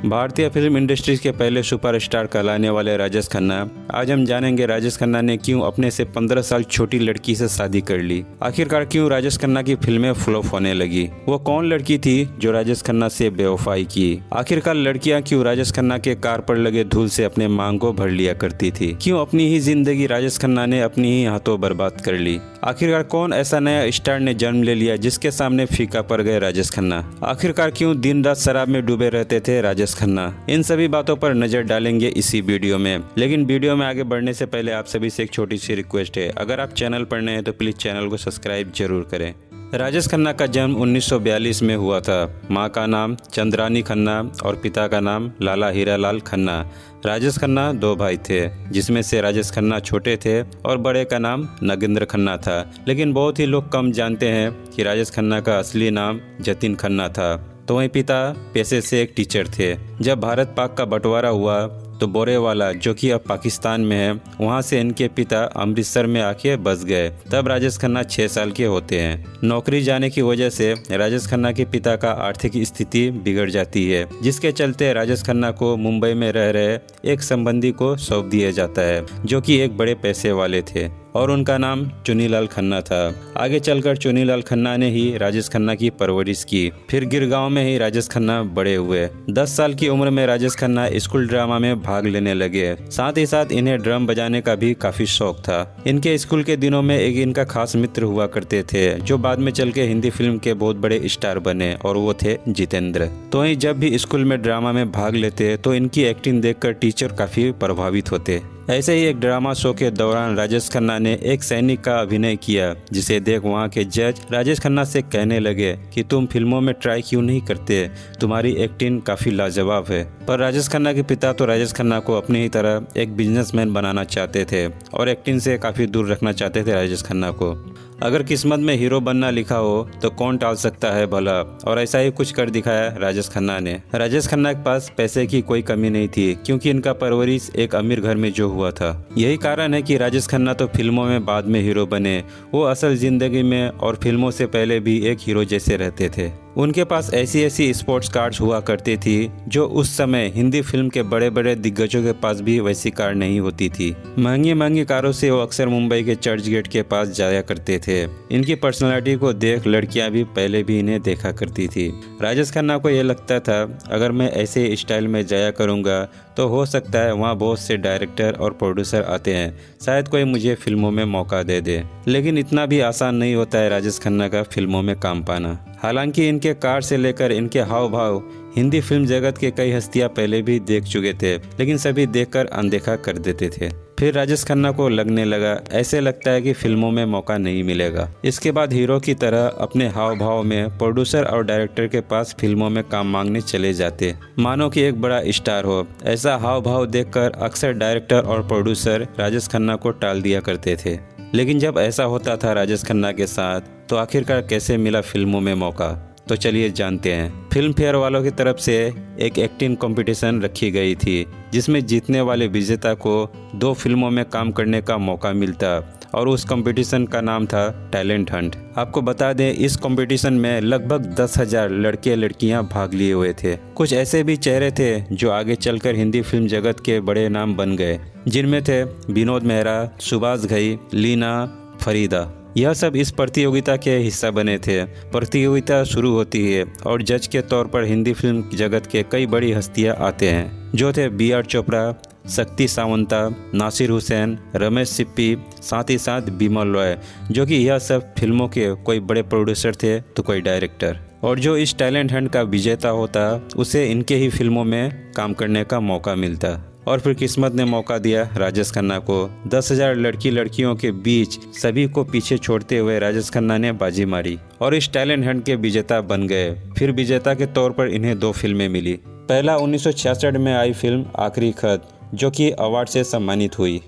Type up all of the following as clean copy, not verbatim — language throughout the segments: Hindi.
भारतीय फिल्म इंडस्ट्री के पहले सुपरस्टार कहलाने वाले राजेश खन्ना। आज हम जानेंगे राजेश खन्ना ने क्यों अपने से 15 साल छोटी लड़की से शादी कर ली। आखिरकार क्यों राजेश खन्ना की फिल्में फ्लॉप होने लगी। वो कौन लड़की थी जो राजेश खन्ना से बेवफाई की। आखिरकार लड़कियां क्यों राजेश खन्ना के कार पर लगे धूल से अपने मांग को भर लिया करती थी। क्यों अपनी ही जिंदगी राजेश खन्ना ने अपनी ही हाथों बर्बाद कर ली। आखिरकार कौन ऐसा नया स्टार ने जन्म ले लिया जिसके सामने फीका पड़ गए राजेश खन्ना। आखिरकार क्यों दिन रात शराब में डूबे रहते थे राजेश खन्ना। इन सभी बातों पर नजर डालेंगे इसी वीडियो में। लेकिन वीडियो में आगे बढ़ने से पहले आप सभी से एक छोटी सी रिक्वेस्ट है, अगर आप चैनल पर नए हैं तो प्लीज चैनल को सब्सक्राइब जरूर करें। राजेश खन्ना का जन्म 1942 में हुआ था। मां का नाम चंद्रानी खन्ना और पिता का नाम लाला हीरालाल खन्ना। राजेश खन्ना 2 भाई थे, जिसमें से राजेश खन्ना छोटे थे और बड़े का नाम नगेंद्र खन्ना था। लेकिन बहुत ही लोग कम जानते हैं कि राजेश खन्ना का असली नाम जतिन खन्ना था। तो वहीं पिता पेशे से एक टीचर थे। जब भारत पाक का बंटवारा हुआ तो बोरेवाला, जो कि अब पाकिस्तान में है, वहां से इनके पिता अमृतसर में आके बस गए। तब राजेश खन्ना 6 साल के होते हैं। नौकरी जाने की वजह से राजेश खन्ना के पिता का आर्थिक स्थिति बिगड़ जाती है, जिसके चलते राजेश खन्ना को मुंबई में रह रहे एक संबंधी को सौंप दिया जाता है, जो कि एक बड़े पैसे वाले थे और उनका नाम चुनीलाल खन्ना था। आगे चलकर चुनीलाल खन्ना ने ही राजेश खन्ना की परवरिश की। फिर गिरगांव में ही राजेश खन्ना बड़े हुए। 10 साल की उम्र में राजेश खन्ना स्कूल ड्रामा में भाग लेने लगे। साथ ही साथ इन्हें ड्रम बजाने का भी काफी शौक था। इनके स्कूल के दिनों में एक इनका खास मित्र हुआ करते थे, जो बाद में चल के हिंदी फिल्म के बहुत बड़े स्टार बने, और वो थे जितेंद्र। तो वहीं जब भी स्कूल में ड्रामा में भाग लेते तो इनकी एक्टिंग देखकर टीचर काफी प्रभावित होते। ऐसे ही एक ड्रामा शो के दौरान राजेश खन्ना ने एक सैनिक का अभिनय किया, जिसे देख वहां के जज राजेश खन्ना से कहने लगे कि तुम फिल्मों में ट्राई क्यों नहीं करते, तुम्हारी एक्टिंग काफी लाजवाब है। पर राजेश खन्ना के पिता तो राजेश खन्ना को अपनी ही तरह एक बिजनेसमैन बनाना चाहते थे और एक्टिंग से काफी दूर रखना चाहते थे राजेश खन्ना को। अगर किस्मत में हीरो बनना लिखा हो तो कौन टाल सकता है भला, और ऐसा ही कुछ कर दिखाया राजेश खन्ना ने। राजेश खन्ना के पास पैसे की कोई कमी नहीं थी, क्योंकि इनका परवरिश एक अमीर घर में जो हुआ था। यही कारण है कि राजेश खन्ना तो फिल्मों में बाद में हीरो बने। वो असल जिंदगी में और फिल्मों से पहले भी एक हीरो जैसे रहते थे। उनके पास ऐसी स्पोर्ट्स कार्स हुआ करती थी, जो उस समय हिंदी फिल्म के बड़े बड़े दिग्गजों के पास भी वैसी कार नहीं होती थी। महंगी कारों से वो अक्सर मुंबई के चर्च गेट के पास जाया करते थे। इनकी पर्सनालिटी को देख लड़कियां भी पहले भी इन्हें देखा करती थी। राजेश खन्ना को ये लगता था, अगर मैं ऐसे स्टाइल में जाया करूँगा तो हो सकता है वहाँ बहुत से डायरेक्टर और प्रोड्यूसर आते हैं, शायद कोई मुझे फिल्मों में मौका दे दे। लेकिन इतना भी आसान नहीं होता है राजेश खन्ना का फिल्मों में काम पाना। हालांकि इनके कार से लेकर इनके हाव भाव हिंदी फिल्म जगत के कई हस्तियां पहले भी देख चुके थे, लेकिन सभी देखकर अनदेखा कर देते थे। फिर राजेश खन्ना को लगने लगा, ऐसे लगता है कि फिल्मों में मौका नहीं मिलेगा। इसके बाद हीरो की तरह अपने हाव भाव में प्रोड्यूसर और डायरेक्टर के पास फिल्मों में काम मांगने चले जाते, मानो कि एक बड़ा स्टार हो। ऐसा हाव भाव देखकर अक्सर डायरेक्टर और प्रोड्यूसर राजेश खन्ना को टाल दिया करते थे। लेकिन जब ऐसा होता था राजेश खन्ना के साथ, तो आखिरकार कैसे मिला फिल्मों में मौका, तो चलिए जानते हैं। फिल्म फेयर वालों की तरफ से एक एक्टिंग कंपटीशन रखी गई थी, जिसमें जीतने वाले विजेता को 2 फिल्मों में काम करने का मौका मिलता, और उस कंपटीशन का नाम था टैलेंट हंट। आपको बता दें, इस कंपटीशन में लगभग 10,000 लड़के लड़कियां भाग लिए हुए थे। कुछ ऐसे भी चेहरे थे जो आगे चलकर हिंदी फिल्म जगत के बड़े नाम बन गए, जिनमें थे विनोद मेहरा, सुभाष घई, लीना, फरीदा। यह सब इस प्रतियोगिता के हिस्सा बने थे। प्रतियोगिता शुरू होती है और जज के तौर पर हिंदी फिल्म जगत के कई बड़ी हस्तियां आते हैं, जो थे B.R. चोपड़ा, शक्ति सावंता, नासिर हुसैन, रमेश सिप्पी, साथ ही साथ बिमल रॉय, जो कि यह सब फिल्मों के कोई बड़े प्रोड्यूसर थे तो कोई डायरेक्टर। और जो इस टैलेंट हंट का विजेता होता, उसे इनके ही फिल्मों में काम करने का मौका मिलता। और फिर किस्मत ने मौका दिया राजेश खन्ना को। 10,000 लड़कियों के बीच सभी को पीछे छोड़ते हुए राजेश खन्ना ने बाजी मारी और इस टैलेंट हंट के विजेता बन गए। फिर विजेता के तौर पर इन्हें 2 फिल्में मिली। पहला 1966 में आई फिल्म आखिरी खत, जो कि अवार्ड से सम्मानित हुई।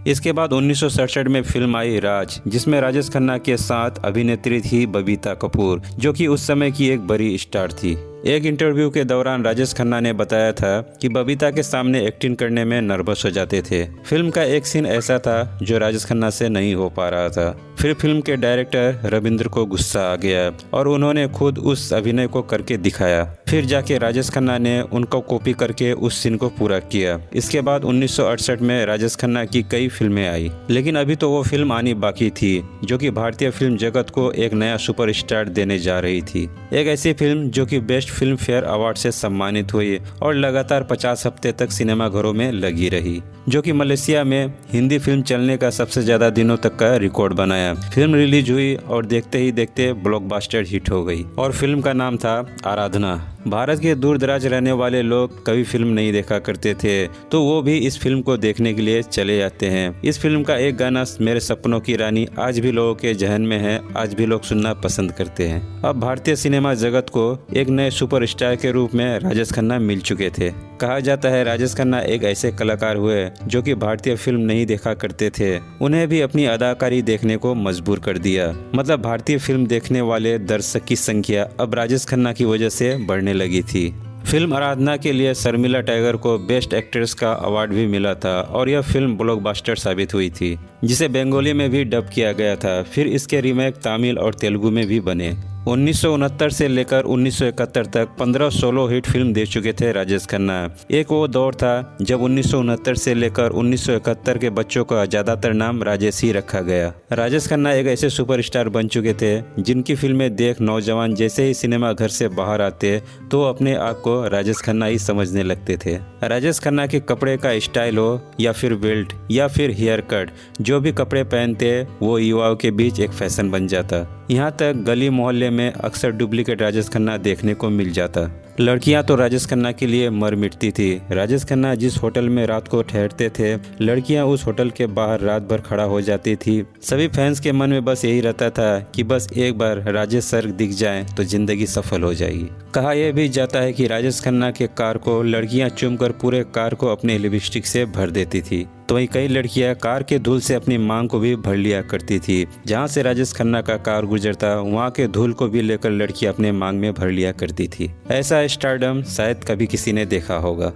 इसके बाद 1967 में फिल्म आई राज, जिसमें राजेश खन्ना के साथ अभिनेत्री थी बबीता कपूर, जो कि उस समय की एक बड़ी स्टार थी। एक इंटरव्यू के दौरान राजेश खन्ना ने बताया था कि बबीता के सामने एक्टिंग करने में नर्वस हो जाते थे। फिल्म का एक सीन ऐसा था जो राजेश खन्ना से नहीं हो पा रहा था। फिर फिल्म के डायरेक्टर रविंद्र को गुस्सा आ गया और उन्होंने खुद उस अभिनय को करके दिखाया। फिर जाके राजेश खन्ना ने उनको कॉपी करके उस सीन को पूरा किया। इसके बाद 1968 में राजेश खन्ना की कई फिल्में आई, लेकिन अभी तो वो फिल्म आनी बाकी थी जो कि भारतीय फिल्म जगत को एक नया सुपरस्टार देने जा रही थी। एक ऐसी फिल्म जो कि बेस्ट फिल्म फेयर अवार्ड से सम्मानित हुई और लगातार 50 हफ्ते तक सिनेमाघरों में लगी रही, जो कि मलेशिया में हिंदी फिल्म चलने का सबसे ज्यादा दिनों तक का रिकॉर्ड बनाया। फिल्म रिलीज हुई और देखते ही देखते ब्लॉकबस्टर हिट हो गई और फिल्म का नाम था आराधना। भारत के दूर दराज रहने वाले लोग कभी फिल्म नहीं देखा करते थे, तो वो भी इस फिल्म को देखने के लिए चले जाते हैं। इस फिल्म का एक गाना मेरे सपनों की रानी आज भी लोगों के जहन में है, आज भी लोग सुनना पसंद करते हैं। अब भारतीय सिनेमा जगत को एक नए सुपरस्टार के रूप में राजेश खन्ना मिल चुके थे। कहा जाता है राजेश खन्ना एक ऐसे कलाकार हुए जो कि भारतीय फिल्म नहीं देखा करते थे, उन्हें भी अपनी अदाकारी देखने को मजबूर कर दिया। मतलब भारतीय फिल्म देखने वाले दर्शक की संख्या अब राजेश खन्ना की वजह से बढ़ने लगी थी। फिल्म आराधना के लिए शर्मिला टैगोर को बेस्ट एक्ट्रेस का अवार्ड भी मिला था और यह फिल्म ब्लॉकबस्टर साबित हुई थी, जिसे बंगाली में भी डब किया गया था। फिर इसके रीमेक तमिल और तेलुगु में भी बने। 1969 से लेकर 1971 तक 15 सोलो हिट फिल्म दे चुके थे राजेश खन्ना। एक वो दौर था जब 1969 से लेकर 1971 के बच्चों का ज्यादातर नाम राजेश ही रखा गया। राजेश खन्ना एक ऐसे सुपरस्टार बन चुके थे जिनकी फिल्में देख नौजवान जैसे ही सिनेमा घर से बाहर आते तो अपने आप को राजेश खन्ना ही समझने लगते थे। राजेश खन्ना के कपड़े का स्टाइल हो या फिर बेल्ट या फिर हेयर कट, जो भी कपड़े पहनते वो युवाओं के बीच एक फैशन बन जाता। यहाँ तक गली मोहल्ले में अक्सर डुप्लीकेट राजेश खन्ना देखने को मिल जाता। लड़कियां तो राजेश खन्ना के लिए मर मिटती थी। राजेश खन्ना जिस होटल में रात को ठहरते थे, लड़कियां उस होटल के बाहर रात भर खड़ा हो जाती थी। सभी फैंस के मन में बस यही रहता था कि बस एक बार राजेश सर दिख जाएं तो जिंदगी सफल हो जाएगी। कहा यह भी जाता है कि राजेश खन्ना के कार को लड़कियां चूमकर पूरे कार को अपने लिपस्टिक से भर देती थी, तो वहीं कई लड़कियां कार के धूल से अपनी मांग को भी भर लिया करती थी। जहां से राजेश खन्ना का कार गुजरता वहां के धूल को भी लेकर लड़कियां अपने मांग में भर लिया करती थी। ऐसा स्टारडम शायद कभी किसी ने देखा होगा।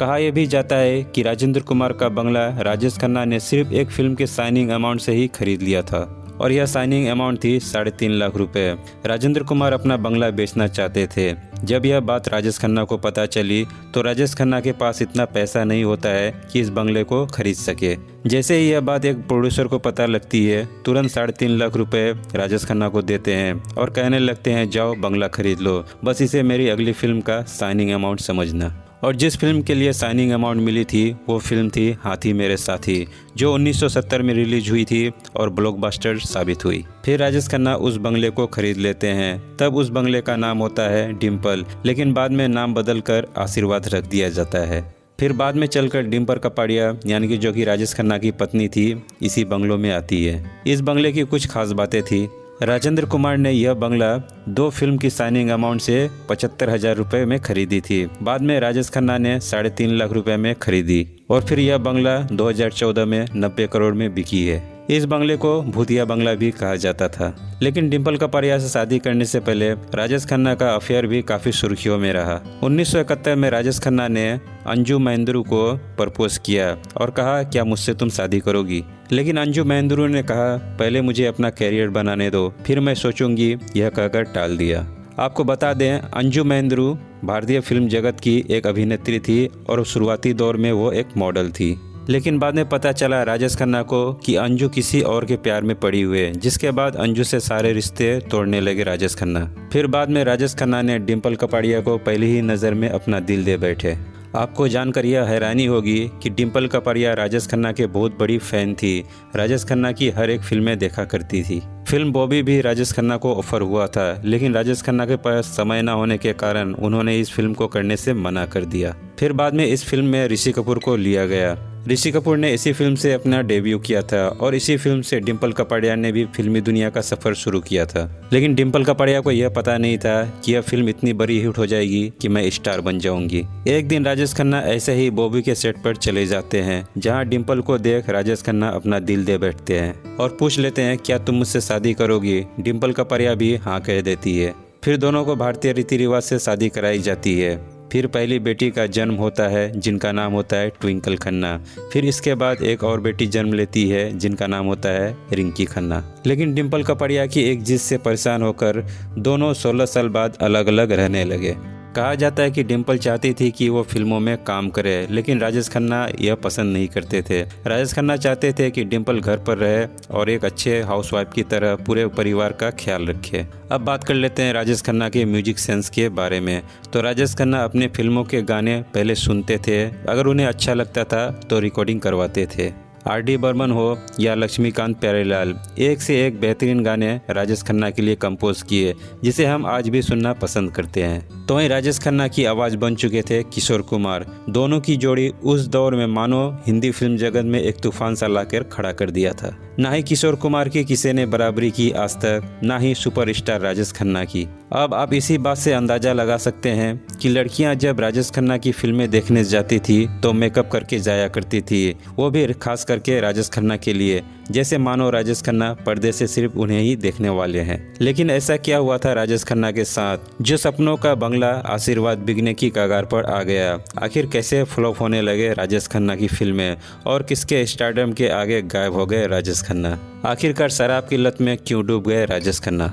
कहा यह भी जाता है कि राजेंद्र कुमार का बंगला राजेश खन्ना ने सिर्फ एक फिल्म के साइनिंग अमाउंट से ही खरीद लिया था और यह साइनिंग अमाउंट थी 3.5 लाख रुपए। राजेंद्र कुमार अपना बंगला बेचना चाहते थे। जब यह बात राजेश खन्ना को पता चली तो राजेश खन्ना के पास इतना पैसा नहीं होता है कि इस बंगले को खरीद सके। जैसे ही यह बात एक प्रोड्यूसर को पता लगती है, तुरंत 3.5 लाख रुपए राजेश खन्ना को देते हैं और कहने लगते हैं जाओ बंगला खरीद लो, बस इसे मेरी अगली फिल्म का साइनिंग अमाउंट समझना। और जिस फिल्म के लिए साइनिंग अमाउंट मिली थी वो फिल्म थी हाथी मेरे साथी, जो 1970 में रिलीज हुई थी और ब्लॉकबस्टर साबित हुई। फिर राजेश खन्ना उस बंगले को खरीद लेते हैं। तब उस बंगले का नाम होता है डिम्पल, लेकिन बाद में नाम बदलकर आशीर्वाद रख दिया जाता है। फिर बाद में चलकर डिम्पल कपाड़िया यानी कि जो कि राजेश खन्ना की पत्नी थी, इसी बंगलों में आती है। इस बंगले की कुछ खास बातें थी। राजेंद्र कुमार ने यह बंगला 2 फिल्म की साइनिंग अमाउंट से 75,000 रुपये में खरीदी थी। बाद में राजेश खन्ना ने 3.5 लाख रुपए में खरीदी और फिर यह बंगला 2014 में 90 करोड़ में बिकी है। इस बंगले को भूतिया बंगला भी कहा जाता था। लेकिन डिम्पल कपाड़िया से शादी करने से पहले राजेश खन्ना का अफेयर भी काफी सुर्खियों में रहा। 1971 में राजेश खन्ना ने अंजू महेंद्रू को प्रपोज किया और कहा क्या मुझसे तुम शादी करोगी। लेकिन अंजू महेंद्रू ने कहा पहले मुझे अपना कैरियर बनाने दो, फिर मैं सोचूंगी, यह कहकर टाल दिया। आपको बता दें अंजू महेंद्रू भारतीय फिल्म जगत की एक अभिनेत्री थी और शुरुआती दौर में वो एक मॉडल थी। लेकिन बाद में पता चला राजेश खन्ना को कि अंजू किसी और के प्यार में पड़ी हुई है, जिसके बाद अंजू से सारे रिश्ते तोड़ने लगे राजेश खन्ना। फिर बाद में राजेश खन्ना ने डिम्पल कपाड़िया को पहली ही नज़र में अपना दिल दे बैठे। आपको जानकर यह हैरानी होगी कि डिम्पल कपाड़िया राजेश खन्ना के बहुत बड़ी फैन थी। राजेश खन्ना की हर एक फिल्में देखा करती थी। फिल्म बॉबी भी राजेश खन्ना को ऑफर हुआ था, लेकिन राजेश खन्ना के पास समय न होने के कारण उन्होंने इस फिल्म को करने से मना कर दिया। फिर बाद में इस फिल्म में ऋषि कपूर को लिया गया। ऋषि कपूर ने इसी फिल्म से अपना डेब्यू किया था और इसी फिल्म से डिम्पल कपाड़िया ने भी फिल्मी दुनिया का सफर शुरू किया था। लेकिन डिम्पल कपाड़िया को यह पता नहीं था कि यह फिल्म इतनी बड़ी हिट हो जाएगी कि मैं स्टार बन जाऊंगी। एक दिन राजेश खन्ना ऐसे ही बॉबी के सेट पर चले जाते हैं, जहां डिम्पल को देख राजेश खन्ना अपना दिल दे बैठते हैं और पूछ लेते हैं क्या तुम मुझसे शादी करोगी। डिम्पल कपाड़िया भी हाँ कह देती है। फिर दोनों को भारतीय रीति रिवाज से शादी कराई जाती है। फिर पहली बेटी का जन्म होता है जिनका नाम होता है ट्विंकल खन्ना। फिर इसके बाद एक और बेटी जन्म लेती है जिनका नाम होता है रिंकी खन्ना। लेकिन डिम्पल कपाड़िया की एक जिद से परेशान होकर दोनों 16 साल बाद अलग अलग रहने लगे। कहा जाता है कि डिम्पल चाहती थी कि वो फिल्मों में काम करे, लेकिन राजेश खन्ना यह पसंद नहीं करते थे। राजेश खन्ना चाहते थे कि डिम्पल घर पर रहे और एक अच्छे हाउसवाइफ की तरह पूरे परिवार का ख्याल रखे। अब बात कर लेते हैं राजेश खन्ना के म्यूजिक सेंस के बारे में। तो राजेश खन्ना अपने फिल्मों के गाने पहले सुनते थे, अगर उन्हें अच्छा लगता था तो रिकॉर्डिंग करवाते थे। R.D. बर्मन हो या लक्ष्मीकांत प्यारेलाल, एक से एक बेहतरीन गाने राजेश खन्ना के लिए कंपोज किए, जिसे हम आज भी सुनना पसंद करते हैं। तो वहीं राजेश खन्ना की आवाज़ बन चुके थे किशोर कुमार। दोनों की जोड़ी उस दौर में मानो हिंदी फिल्म जगत में एक तूफान सा लाकर खड़ा कर दिया था। ना ही किशोर कुमार की किसी ने बराबरी की आज तक, ना ही सुपरस्टार राजेश खन्ना की। अब आप इसी बात से अंदाजा लगा सकते हैं कि लड़कियां जब राजेश खन्ना की फिल्में देखने जाती थी तो मेकअप करके जाया करती थी, वो भी खास करके राजेश खन्ना के लिए, जैसे मानो राजेश खन्ना पर्दे से सिर्फ उन्हें ही देखने वाले हैं। लेकिन ऐसा क्या हुआ था राजेश खन्ना के साथ, जो सपनों का बंगला आशीर्वाद बिकने की कगार पर आ गया? आखिर कैसे फ्लॉप होने लगे राजेश खन्ना की फिल्में और किसके स्टारडम के आगे गायब हो गए राजेश खन्ना? आखिरकार शराब की लत में क्यों डूब गए राजेश खन्ना?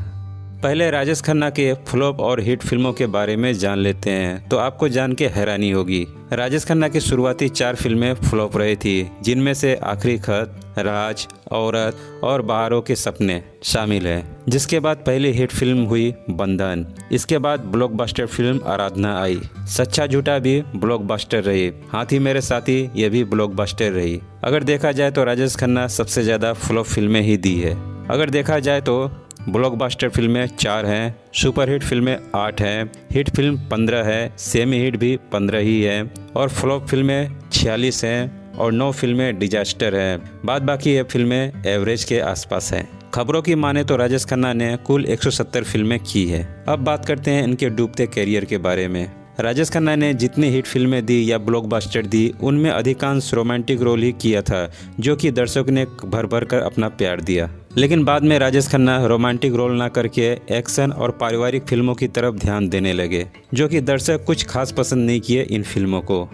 पहले राजेश खन्ना के फ्लॉप और हिट फिल्मों के बारे में जान लेते हैं तो आपको जान के हैरानी होगी। राजेश खन्ना की शुरुआती 4 फिल्में फ्लॉप रही थी, जिनमें से आखिरी खत, राज, औरत और बहारों के सपने शामिल हैं। जिसके बाद पहली हिट फिल्म हुई बंधन। इसके बाद ब्लॉकबस्टर फिल्म आराधना आई। सच्चा झूठा भी ब्लॉकबस्टर रही। हाथी मेरे साथी ये भी ब्लॉकबस्टर रही। अगर देखा जाए तो राजेश खन्ना सबसे ज़्यादा फ्लॉप फिल्में ही दी है। अगर देखा जाए तो ब्लॉकबस्टर फिल्में 4 हैं, सुपरहिट फिल्में 8 हैं, हिट फिल्म 15 है, सेमी हिट भी 15 ही है और फ्लॉप फिल्में 46 हैं और 9 फिल्में डिजास्टर हैं। बाद बाकी ये फिल्में एवरेज के आसपास हैं। खबरों की माने तो राजेश खन्ना ने कुल 170 फिल्में की है। अब बात करते हैं इनके डूबते कैरियर के बारे में। राजेश खन्ना ने जितनी हिट फिल्में दी या ब्लॉकबस्टर दी, उनमें अधिकांश रोमांटिक रोल ही किया था, जो कि दर्शक ने भर भर कर अपना प्यार दिया। लेकिन बाद में राजेश खन्ना रोमांटिक रोल ना करके एक्शन और पारिवारिक फिल्मों की तरफ ध्यान देने लगे, जो कि दर्शक कुछ खास पसंद नहीं किए इन फिल्मों को।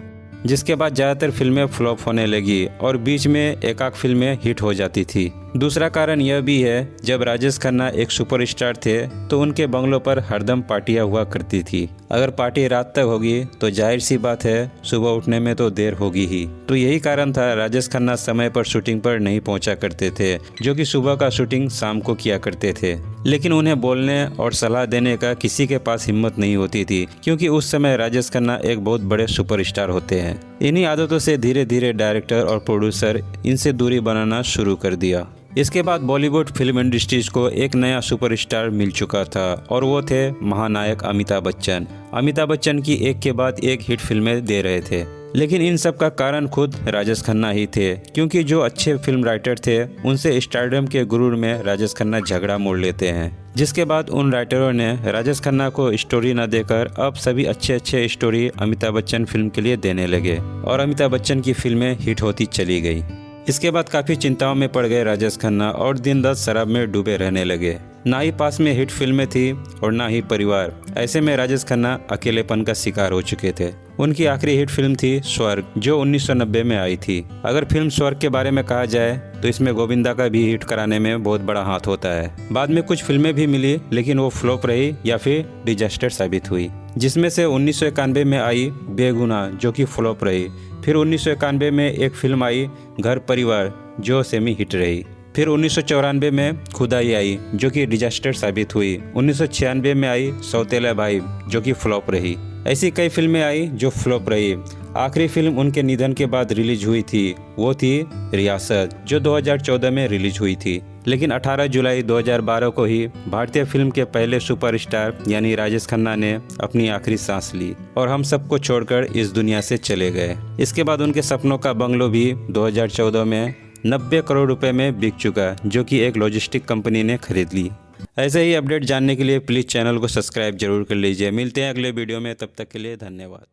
जिसके बाद ज़्यादातर फिल्में फ्लॉप होने लगी और बीच में एक आध फिल्में हिट हो जाती थी। दूसरा कारण यह भी है, जब राजेश खन्ना एक सुपरस्टार थे तो उनके बंगलों पर हरदम पार्टियां हुआ करती थी। अगर पार्टी रात तक होगी तो जाहिर सी बात है सुबह उठने में तो देर होगी ही। तो यही कारण था राजेश खन्ना समय पर शूटिंग पर नहीं पहुंचा करते थे, जो कि सुबह का शूटिंग शाम को किया करते थे। लेकिन उन्हें बोलने और सलाह देने का किसी के पास हिम्मत नहीं होती थी, क्योंकि उस समय राजेश खन्ना एक बहुत बड़े सुपरस्टार होते हैं। इन्हीं आदतों से धीरे धीरे डायरेक्टर और प्रोड्यूसर इनसे दूरी बनाना शुरू कर दिया। इसके बाद बॉलीवुड फिल्म इंडस्ट्रीज को एक नया सुपरस्टार मिल चुका था और वो थे महानायक अमिताभ बच्चन। अमिताभ बच्चन की एक के बाद एक हिट फिल्में दे रहे थे। लेकिन इन सब का कारण खुद राजेश खन्ना ही थे, क्योंकि जो अच्छे फिल्म राइटर थे उनसे स्टारडम के गुरूर में राजेश खन्ना झगड़ा मोड़ लेते हैं। जिसके बाद उन राइटरों ने राजेश खन्ना को स्टोरी न देकर अब सभी अच्छे स्टोरी अमिताभ बच्चन फिल्म के लिए देने लगे और अमिताभ बच्चन की फिल्में हिट होती चली गई। इसके बाद काफ़ी चिंताओं में पड़ गए राजेश खन्ना और दिन रात शराब में डूबे रहने लगे। ना ही पास में हिट फिल्में थी और ना ही परिवार। ऐसे में राजेश खन्ना अकेलेपन का शिकार हो चुके थे। उनकी आखिरी हिट फिल्म थी स्वर्ग, जो 1990 में आई थी। अगर फिल्म स्वर्ग के बारे में कहा जाए तो इसमें गोविंदा का भी हिट कराने में बहुत बड़ा हाथ होता है। बाद में कुछ फिल्में भी मिली, लेकिन वो फ्लॉप रही या फिर डिजास्टर साबित हुई, जिसमें से 1991 में आई बेगुनाह, जो कि फ्लॉप रही। फिर 1991 में एक फिल्म आई घर परिवार, जो सेमी हिट रही। फिर 1994 में खुदाई आई, जो कि डिजास्टर साबित हुई। 1996 में आई सौतेला भाई, जो कि फ्लॉप रही। ऐसी कई फिल्में आई जो फ्लॉप रही। आखिरी फिल्म उनके निधन के बाद रिलीज हुई थी, वो थी रियासत, जो 2014 में रिलीज हुई थी। लेकिन 18 जुलाई 2012 को ही भारतीय फिल्म के पहले सुपरस्टार यानी राजेश खन्ना ने अपनी आखिरी सांस ली और हम सबको छोड़कर इस दुनिया से चले गए। इसके बाद उनके सपनों का बंगलो भी 2014 में 90 करोड़ रुपए में बिक चुका, जो कि एक लॉजिस्टिक कंपनी ने खरीद ली। ऐसे ही अपडेट जानने के लिए प्लीज़ चैनल को सब्सक्राइब जरूर कर लीजिए। मिलते हैं अगले वीडियो में, तब तक के लिए धन्यवाद।